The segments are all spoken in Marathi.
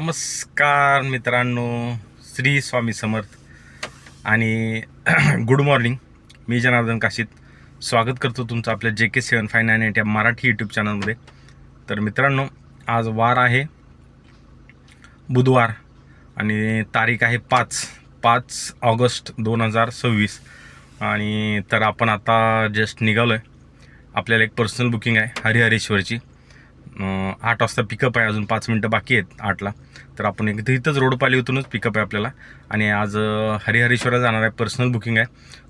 नमस्कार मित्रांनो, श्री स्वामी समर्थ आणि गुड मॉर्निंग. मी जनार्दन काशीत स्वागत करतो तुमचं आपल्या JK7598 या मराठी यूट्यूब चॅनलमध्ये. तर मित्रांनो, आज वार आहे बुधवार आणि तारीख आहे 5 ऑगस्ट 2026 आणि तर आपण आता जस्ट निघालो आहे. आपल्याला एक पर्सनल बुकिंग आहे हरिहरेश्वरची. 8 वाजता पिकअप आहे, अजून 5 मिनटं बाकी आहेत 8ला. तर आपण इथंच रोडपालीतूनच पिकअप आहे आपल्याला आणि आज हरिहरेश्वरला जाणार आहे. पर्सनल बुकिंग आहे.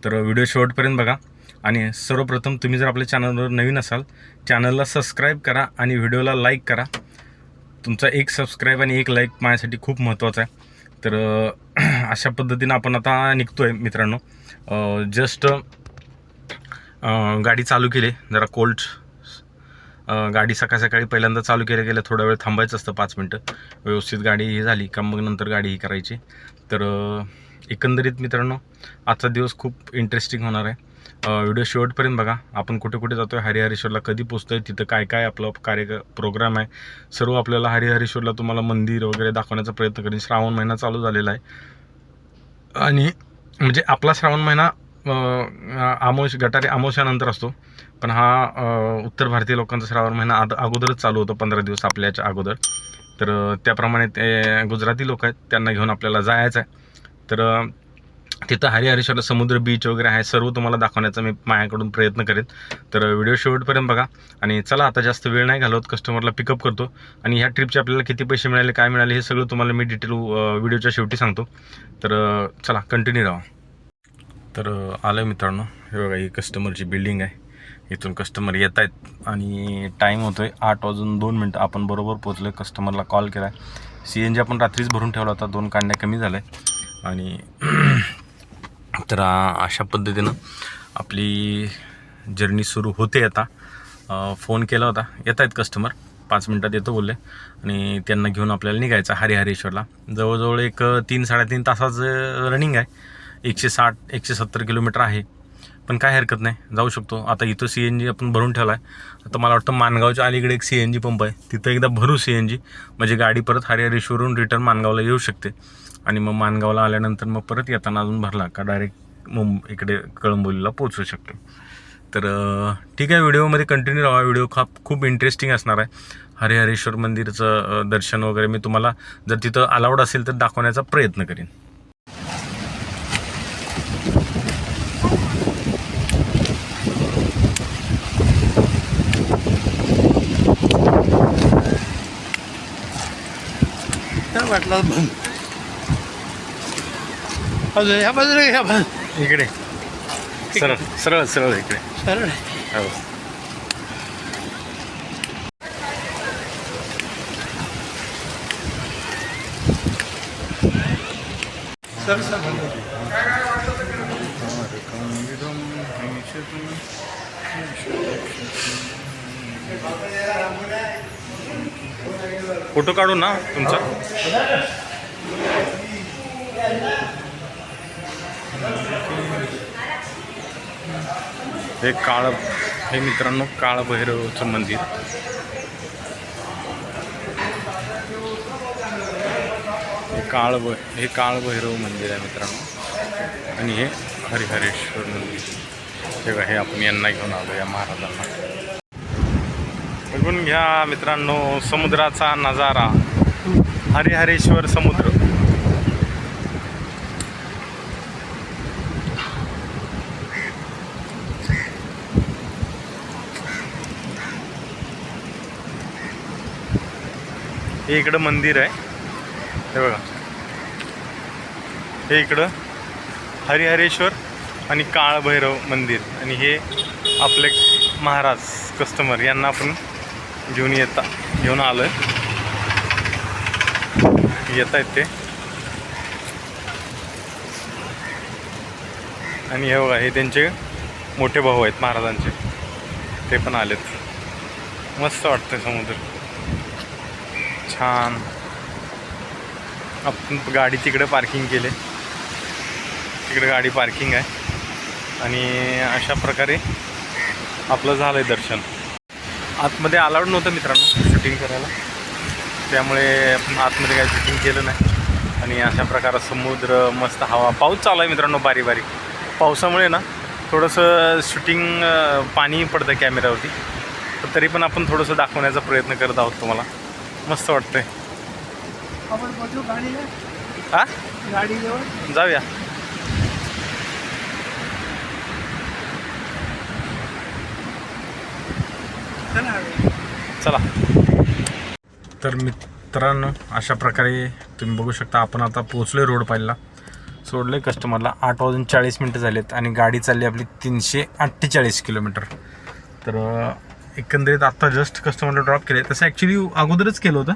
तर व्हिडिओ शेवटपर्यंत बघा. आणि सर्वप्रथम तुम्ही जर आपल्या चॅनलवर नवीन असाल, चॅनलला सबस्क्राईब करा आणि व्हिडिओला लाईक करा. तुमचा एक सबस्क्राईब आणि एक लाईक माझ्यासाठी खूप महत्त्वाचा आहे. तर अशा पद्धतीनं आपण आता निघतो आहे मित्रांनो. जस्ट गाडी चालू केली, जरा कोल्ड गाडी सकाळी पहिल्यांदा चालू केल्या थोडा वेळ थांबायचं असतं, 5 मिनटं. व्यवस्थित गाडी ही झाली का मग नंतर गाडी ही करायची. तर एकंदरीत मित्रांनो, आजचा दिवस खूप इंटरेस्टिंग होणार आहे. व्हिडिओ शेवटपर्यंत बघा. आपण कुठे कुठे जातो आहे, हरिहरेश्वरला कधी पोचतो आहे, तिथं काय काय आपलं प्रोग्राम आहे, सर्व आपल्याला हरिहरेश्वरला तुम्हाला मंदिर वगैरे दाखवण्याचा प्रयत्न करेन. श्रावण महिना चालू झालेला आहे आणि म्हणजे आपला श्रावण महिना गटारी अमावस्यानंतर असतो, पण हा उत्तर भारतीय लोकांचा श्रावण महिना अगोदरच चालू होतो, 15 दिवस आपल्याच्या अगोदर. तर त्याप्रमाणे ते गुजराती लोक आहेत, त्यांना घेऊन आपल्याला जायचं आहे. तर तिथं हरिहरेश्वरला समुद्र बीच वगैरे आहे, सर्व तुम्हाला दाखवण्याचा मी माझ्याकडून प्रयत्न करेन. तर व्हिडिओ शेवटपर्यंत बघा. आणि चला आता जास्त वेळ नाही घालवत, कस्टमरला पिकअप करतो आणि ह्या ट्रिपचे आपल्याला किती पैसे मिळाले, काय मिळाले, हे सगळं तुम्हाला मी डिटेल व्हिडिओच्या शेवटी सांगतो. तर चला कंटिन्यू राहा. तर आलं मित्रांनो, हे बघा, ही कस्टमरची बिल्डिंग आहे. इथून कस्टमर येत आहेत आणि टाईम होतो आहे 8:02. आपण बरोबर पोचलो. कस्टमरला कॉल केला आहे. CNG आपण रात्रीच भरून ठेवला होता, 2 कांड्या कमी झाल्या आणि तर अशा पद्धतीनं आपली जर्नी सुरू होते. आता फोन केला होता, येत आहेत कस्टमर, 5 मिनटात येतो बोलले आणि त्यांना घेऊन आपल्याला निघायचं हरिहरेश्वरला. जवळजवळ एक 3-3.5 तासाचं रनिंग आहे. 160-170 किलोमीटर आहे, पण काय हरकत नाही, जाऊ शकतो. आता इथं CNG आपण भरून ठेवला आहे. आता मला वाटतं माणगावच्या अलीकडे एक CNG पंप आहे, तिथं एकदा भरू CNG, म्हणजे गाडी परत हरिहरेश्वरहून रिटर्न माणगावला येऊ शकते. आणि मग माणगावला आल्यानंतर मग परत येताना अजून भरला का डायरेक्ट इकडे कळंबोलीला पोचू शकतो. तर ठीक आहे, व्हिडिओमध्ये कंटिन्यू राहा. व्हिडिओ खूप इंटरेस्टिंग असणार आहे. हरिहरेश्वर मंदिरचं दर्शन वगैरे मी तुम्हाला जर तिथं अलाउड असेल तर दाखवण्याचा प्रयत्न करेन. वाटलं अजून ह्या बाजूला ह्या इकडे सरळ इकडे सरळ हो. सर सर फोटो काढू ना तुमचा. हे मित्रांनो, काळभैरवचं मंदिर. हे काळभैरव मंदिर आहे मित्रांनो आणि हे हरिहरेश्वर मंदिर. तेव्हा हे आपण यांना घेऊन आलो, या महाराजांना. बघून घ्या मित्रांनो, समुद्राचा नजारा, हरिहरेश्वर समुद्र. हे इकडं मंदिर आहे, हे बघा. हे इकडं हरिहरेश्वर आणि काळभैरव मंदिर. आणि हे आपले महाराज कस्टमर, यांना आपण घेऊन आलो आहे. येत आहेत ते. आणि हे बघा, हे त्यांचे मोठे भाऊ आहेत महाराजांचे, ते पण आलेत. मस्त वाटतं समुद्र, छान. आपण गाडी तिकडे पार्किंग केले, तिकडे गाडी पार्किंग आहे. आणि अशा प्रकारे आपलं झालं आहे दर्शन. आतमध्ये अलाउड नव्हतं मित्रांनो शूटिंग करायला, त्यामुळे आपण आतमध्ये काही शूटिंग केलं नाही. आणि अशा प्रकारे समुद्र, मस्त हवा, पाऊस चालू आहे मित्रांनो बारीक बारीक. पावसामुळे ना थोडंसं शूटिंग पाणी पडतं कॅमेऱ्यावरती, तर तरी पण आपण थोडंसं दाखवण्याचा प्रयत्न करत आहोत तुम्हाला. मस्त वाटतंय. आपण बसू गाडीला, हां गाडीजवळ जाऊया. चला. तर मित्रांनो अशा प्रकारे तुम्ही बघू शकता आपण आता पोहोचलो आहे रोड पाहिला. सोडलं कस्टमरला. 8:40 झालेत आणि गाडी चालली आपली 348 किलोमीटर. तर एकंदरीत आत्ता जस्ट कस्टमरला ड्रॉप केले. तसं ॲक्च्युली अगोदरच केलं होतं,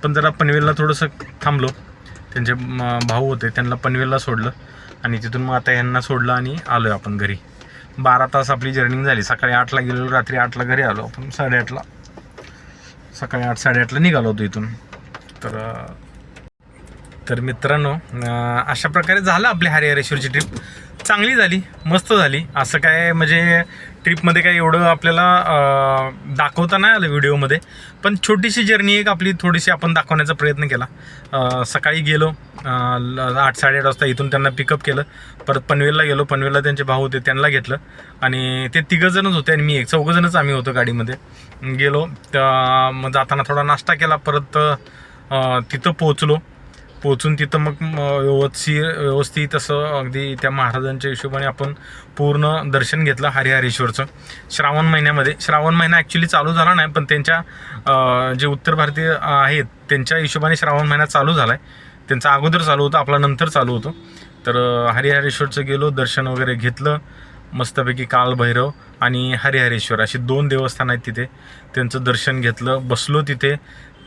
पण जरा पनवेलला थोडंसं थांबलो. त्यांचे भाऊ होते, त्यांना पनवेलला सोडलं आणि तिथून मग आता यांना सोडलं आणि आलो आहे आपण घरी. 12 तास आपली जर्निंग झाली. सकाळी 8ला गेलो, रात्री 8ला घरी आलो आपण. 8:30ला सकाळी 8-8:30ला निघालो होतो इथून. तर मित्रांनो अशा प्रकारे झालं आपली हरिहरेश्वरची ट्रिप. चांगली झाली, मस्त झाली. असं काय म्हणजे ट्रिपमध्ये काय एवढं आपल्याला दाखवता नाही आलं व्हिडिओमध्ये, पण छोटीशी जर्नी एक आपली थोडीशी आपण दाखवण्याचा प्रयत्न केला. सकाळी गेलो 8-8:30 वाजता. इथून त्यांना पिकअप केलं. परत पनवेलला गेलो. पनवेलला त्यांचे भाऊ होते, त्यांना घेतलं आणि ते 3 होते आणि मी 4 आम्ही होतो गाडीमध्ये. गेलो मग जाताना थोडा नाश्ता केला. परत तिथं पोचून तिथं मग व्यवस्थित असं अगदी त्या महाराजांच्या हिशोबाने आपण पूर्ण दर्शन घेतलं हरिहरेश्वरचं. श्रावण महिना ॲक्च्युली चालू झाला नाही, पण त्यांच्या जे उत्तर भारतीय आहेत त्यांच्या हिशोबाने श्रावण महिना चालू झाला आहे. त्यांचा अगोदर चालू होतं, आपला नंतर चालू होतो. तर हरिहरेश्वरचं गेलो, दर्शन वगैरे घेतलं मस्तपैकी. कालभैरव आणि हरिहरेश्वर अशी 2 देवस्थान आहेत तिथे. त्यांचं दर्शन घेतलं, बसलो तिथे.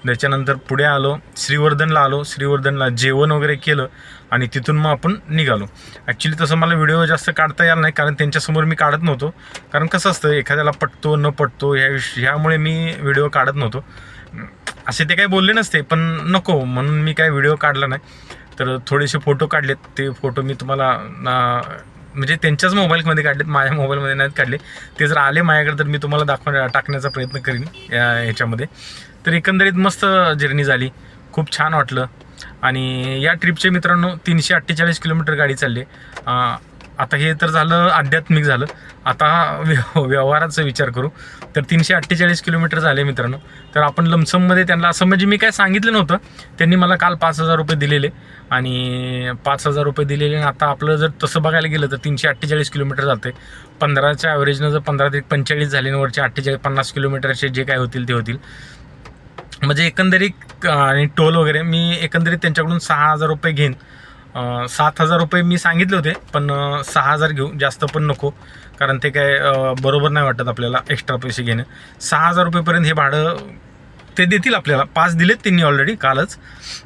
त्याच्यानंतर पुढे आलो, श्रीवर्धनला आलो. श्रीवर्धनला जेवण वगैरे केलं आणि तिथून मग आपण निघालो. ॲक्च्युली तसं मला व्हिडिओ जास्त काढता यायला नाही, कारण त्यांच्यासमोर मी काढत नव्हतो. कारण कसं असतं, एखाद्याला पटतो न पटतो ह्यामुळे मी व्हिडिओ काढत नव्हतो. असे ते काही बोलले नसते, पण नको म्हणून मी काय व्हिडिओ काढला नाही. तर थोडेसे फोटो काढलेत. ते फोटो मी तुम्हाला म्हणजे त्यांच्याच मोबाईलमध्ये काढलेत, माझ्या मोबाईलमध्ये नाहीत काढले. ते जर आले माझ्याकडे तर मी तुम्हाला टाकण्याचा प्रयत्न करीन ह्याच्यामध्ये. तर एकंदरीत मस्त जर्नी झाली, खूप छान वाटलं. आणि या ट्रिपचे मित्रांनो 348 किलोमीटर गाडी चालली. आता हे तर झालं आध्यात्मिक झालं. आता व्यवहाराचा विचार करू तर 348 किलोमीटर झाले मित्रांनो. तर आपण लमसममध्ये त्यांना असं म्हणजे मी काय सांगितलं नव्हतं. त्यांनी मला काल 5,000 रुपये दिलेले आणि 5,000 रुपये दिलेले. आणि आता आपलं जर तसं बघायला गेलं तर 348 किलोमीटर जाते. 15च्या ॲव्हरेजनं जर 15 ते 45 झाले, वरचे 48-50 किलोमीटरचे जे काय होतील ते होतील. म्हणजे एकंदरीत आणि टोल वगैरे मी एकंदरीत त्यांच्याकडून 6,000 रुपये घेईन. 7,000 रुपये मी सांगितले होते, पण 6,000 घेऊ, जास्त पण नको, कारण ते काय बरोबर नाही वाटत आपल्याला एक्स्ट्रा पैसे घेणं. 6,000 रुपयेपर्यंत हे भाडं ते देतील आपल्याला. 5 दिलेत त्यांनी ऑलरेडी कालच.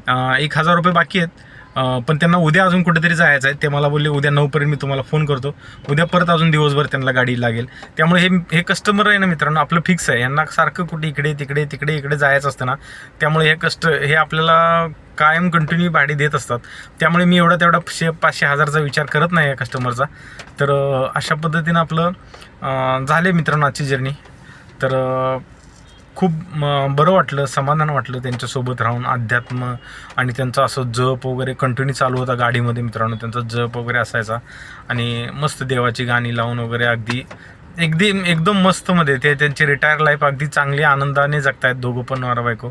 1,000 रुपये बाकी आहेत. पण त्यांना उद्या अजून कुठेतरी जायचं आहे. ते मला बोलले उद्या 9पर्यंत मी तुम्हाला फोन करतो. उद्या परत अजून दिवसभर त्यांना गाडी लागेल. त्यामुळे हे कस्टमर आहे ना मित्रांनो, आपलं फिक्स आहे. यांना सारखं कुठे इकडे जायचं असतं ना, त्यामुळे हे आपल्याला कायम कंटिन्यू भाडी देत असतात. त्यामुळे मी एवढा 500-1000चा विचार करत नाही या कस्टमरचा. तर अशा पद्धतीनं आपलं झाले मित्रांनो आजची जर्नी. तर खूप बरं वाटलं, समाधान वाटलं त्यांच्यासोबत राहून. अध्यात्म आणि त्यांचा असं जप वगैरे कंटिन्यू चालू होता गाडीमध्ये मित्रांनो. त्यांचा जप वगैरे असायचा आणि मस्त देवाची गाणी लावून वगैरे अगदी एकदम मस्तमध्ये ते त्यांची रिटायर लाईफ अगदी चांगली आनंदाने जगतायत दोघं पण, नवरा बायको.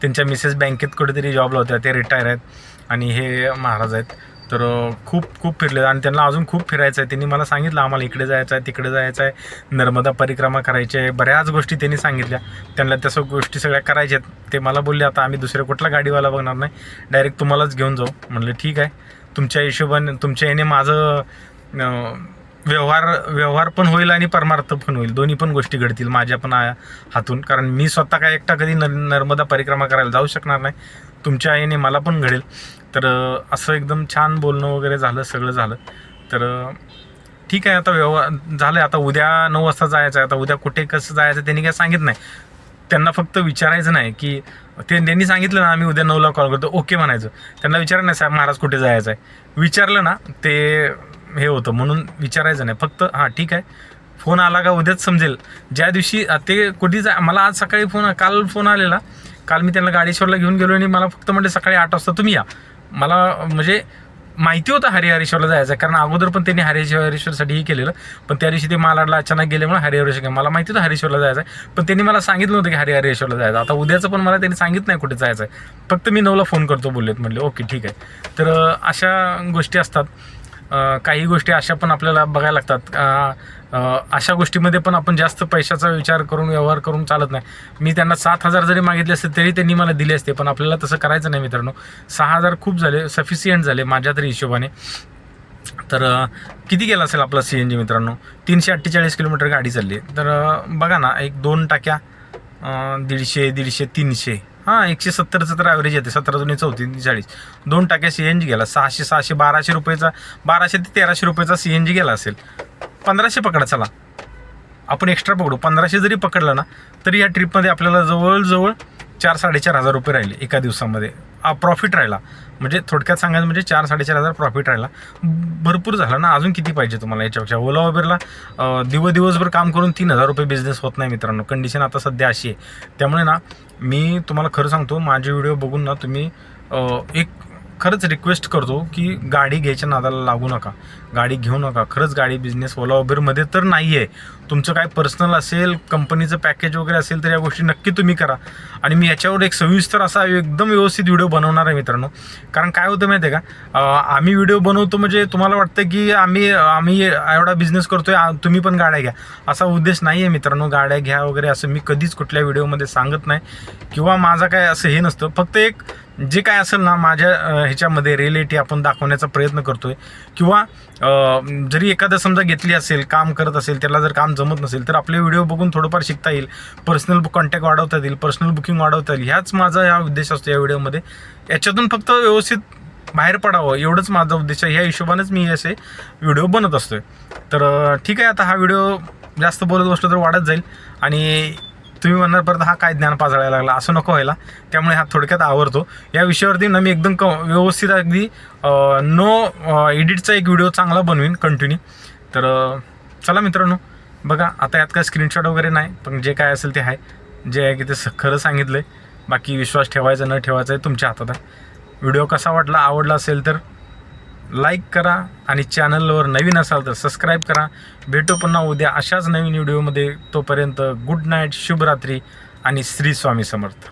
त्यांच्या मिसेस बँकेत कुठेतरी जॉबला होत्या, ते रिटायर आहेत आणि हे महाराज आहेत. तर खूप फिरले आणि त्यांना अजून खूप फिरायचं आहे. त्यांनी मला सांगितलं आम्हाला इकडे जायचं आहे, तिकडे जायचं आहे, नर्मदा परिक्रमा करायची आहे. बऱ्याच गोष्टी त्यांनी सांगितल्या. त्यांना त्या गोष्टी सगळ्या करायच्या आहेत. ते मला बोलले आता आम्ही दुसऱ्या कुठला गाडीवाला बघणार नाही, डायरेक्ट तुम्हालाच घेऊन जाऊ. म्हणलं ठीक आहे, तुमच्या हिशोबाने तुमच्या याने माझं व्यवहार पण होईल आणि परमार्थ पण होईल. दोन्ही पण गोष्टी घडतील माझ्या पण हातून. कारण मी स्वतः काय एकटा कधी नर्मदा परिक्रमा करायला जाऊ शकणार नाही. तुमच्या याने मला पण घडेल. तर असं एकदम छान बोलणं वगैरे झालं, सगळं झालं. तर ठीक आहे, आता व्यवहार झालं. आता उद्या 9 वाजता जायचं आहे. आता उद्या कुठे कसं जायचं त्यांनी काय सांगितलं नाही. त्यांना फक्त विचारायचं नाही की त्यांनी सांगितलं ना आम्ही उद्या 9ला कॉल करतो, ओके म्हणायचं. त्यांना विचारायचं नाही साहेब महाराज कुठे जायचं आहे. विचारलं ना ते हे होतं, म्हणून विचारायचं नाही. फक्त हां ठीक आहे, फोन आला का उद्याच समजेल. ज्या दिवशी ते कुठे मला आज सकाळी काल फोन आलेला काल मी त्यांना गाडेश्वरला घेऊन गेलो आणि मला फक्त म्हटलं सकाळी 8 वाजता तुम्ही या. मला म्हणजे माहिती होतं हरिहरेश्वरला जायचं, कारण अगोदर पण त्यांनी हरिहरेश्वरसाठीही केलेलं, पण त्या दिवशी ते मालाडला अचानक गेल्यामुळे हरिहरेश्वर मला माहिती होतं हरिहरेश्वरला जायचं आहे, पण त्यांनी मला सांगितलं होतं की हरिहरेश्वरला जायचं. आता उद्याचं पण मला त्यांनी सांगितलं नाही कुठे जायचं आहे, फक्त मी 9ला फोन करतो बोललेत. म्हटले ओके ठीक आहे. तर अशा गोष्टी असतात. काही गोष्टी अशा पण आपल्याला बघायला लागतात. अशा गोष्टीमध्ये पण आपण जास्त पैशाचा विचार करून व्यवहार करून चालत नाही. मी त्यांना 7,000 जरी मागितले असते तरी त्यांनी मला दिले असते, पण आपल्याला तसं करायचं नाही मित्रांनो. 6,000 खूप झाले, सफिशियंट झाले माझ्या तरी हिशोबाने. तर किती गेला असेल आपला CNG मित्रांनो? 348 किलोमीटर गाडी चालली. तर बघा ना, एक 2 टाक्या 150, 300 हां 170चं तर ॲव्हरेज येते. 17 दुनी 34 40 2 टाक्या CNG गेला. 600 1200 रुपयेचा, 1200 ते 1300 रुपयेचा CNG गेला असेल. 1500 पकडा, चला आपण एक्स्ट्रा पकडू. 1500 जरी पकडलं ना तरी या ट्रिपमध्ये आपल्याला जवळजवळ 4-4,500 रुपये राहिले एका दिवसामध्ये. प्रॉफिट राहिला. म्हणजे थोडक्यात सांगायचं म्हणजे 4-4,500 प्रॉफिट राहिला. भरपूर झालं ना. अजून किती पाहिजे तुम्हाला याच्यापेक्षा? ओला उबेरला दिवसभर काम करून 3,000 रुपये बिझनेस होत नाही मित्रांनो. कंडिशन आता सध्या अशी आहे. त्यामुळे ना मी तुम्हाला खरं सांगतो, माझे व्हिडिओ बघून ना तुम्ही एक खरंच रिक्वेस्ट करतो की गाडी घ्यायच्या नादाला लागू नका, गाडी घेऊ नका. खरंच गाडी बिझनेस ओला उबेरमध्ये तर नाही आहे. तुमचं काय पर्सनल असेल, कंपनीचं पॅकेज वगैरे असेल तर या गोष्टी नक्की तुम्ही करा. आणि मी याच्यावर एक सविस्तर असा एकदम व्यवस्थित व्हिडिओ बनवणार आहे मित्रांनो. कारण काय होतं माहिती आहे का, आम्ही व्हिडिओ बनवतो म्हणजे तुम्हाला वाटतं की आम्ही एवढा बिझनेस करतोय, तुम्ही पण गाड्या घ्या, असा उद्देश नाही आहे मित्रांनो. गाड्या घ्या वगैरे असं मी कधीच कुठल्या व्हिडिओमध्ये सांगत नाही, किंवा माझा काय असं हे नसतं. फक्त एक जे काय असेल ना माझ्या ह्याच्यामध्ये रिॲलिटी आपण दाखवण्याचा प्रयत्न करतोय. किंवा जरी एखादं समजा घेतली असेल, काम करत असेल, त्याला जर काम जमत नसेल तर आपले व्हिडिओ बघून थोडंफार शिकता येईल, पर्सनल कॉन्टॅक्ट वाढवता येईल, पर्सनल बुकिंग वाढवता येईल. ह्याच माझा हा उद्देश असतो या व्हिडिओमध्ये. याच्यातून फक्त व्यवस्थित बाहेर पडावं एवढंच माझा उद्देश आहे. ह्या हिशोबानेच मी असे व्हिडिओ बनत असतोय. तर ठीक आहे, आता हा व्हिडिओ जास्त बोलत बसलो तर वाढत जाईल आणि तुम्ही म्हणणार परत हा काय ज्ञान पाजळायला लागला, असं नको व्हायला. त्यामुळे हा थोडक्यात आवरतो. या विषयावरती ना मी एकदम व्यवस्थित अगदी नो एडिटचा एक व्हिडिओ चांगला बनवीन कंटिन्यू. तर चला मित्रांनो, बघा आता यात काय स्क्रीनशॉट वगैरे नाही, पण जे काय असेल ते आहे, जे आहे की ते खरं सांगितलं आहे. बाकी विश्वास ठेवायचा न ठेवायचा आहे तुमच्या हातात आहे. व्हिडिओ कसा वाटला, आवडला असेल तर लाईक करा आणि चॅनलवर नवीन असाल तर सबस्क्राईब करा. भेटू पुन्हा उद्या अशाच नवीन व्हिडिओमध्ये. तोपर्यंत गुड नाईट, शुभरात्री आणि श्री स्वामी समर्थ.